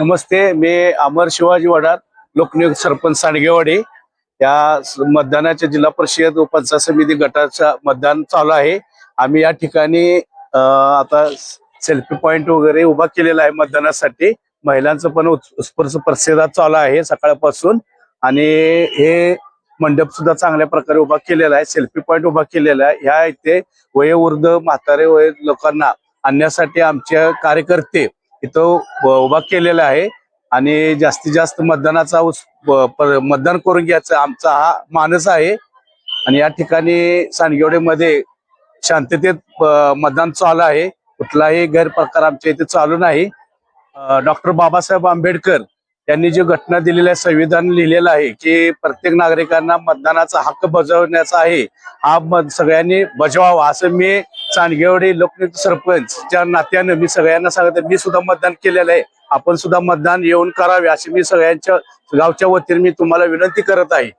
नमस्ते, मी अमर शिवाजी वडार, लोकनियुक्त सरपंच सांडगेवाडी या मतदानाच्या जिल्हा परिषद व पंचायत समिती गटाचा मतदान चालू आहे। आम्ही या ठिकाणी आता सेल्फी पॉइंट वगैरे उभा केलेला आहे मतदानासाठी। महिलांचं पण उत्स्फूर्त प्रतिसाद चालू आहे सकाळपासून आणि हे मंडप सुद्धा चांगल्या प्रकारे उभा केलेला आहे, सेल्फी पॉइंट उभा केलेला आहे। ह्या इथे वयोवृद्ध म्हातारे वय लोकांना आणण्यासाठी आमचे कार्यकर्ते इथं उभा केलेला आहे आणि जास्तीत जास्त मतदानाचा मतदान करून घ्यायचा आमचा हा मानस आहे। आणि या ठिकाणी सांडगेवाडीमध्ये शांततेत मतदान चालू आहे, कुठलाही गैरप्रकार आमच्या इथे चालू नाही। डॉक्टर बाबासाहेब आंबेडकर यांनी जी घटना दिलेली आहे, संविधान लिहिलेलं आहे की प्रत्येक नागरिकांना मतदानाचा हक्क बजावण्याचा आहे, हा सगळ्यांनी बजवावा असं मी सांडगेवाडी लोकनियुक्त सरपंचच्या नात्यानं मी सगळ्यांना सांगतो। मी सुद्धा मतदान केलेलं आहे, आपण सुद्धा मतदान येऊन करावे अशी मी सगळ्यांच्या गावच्या वतीने मी तुम्हाला विनंती करत आहे।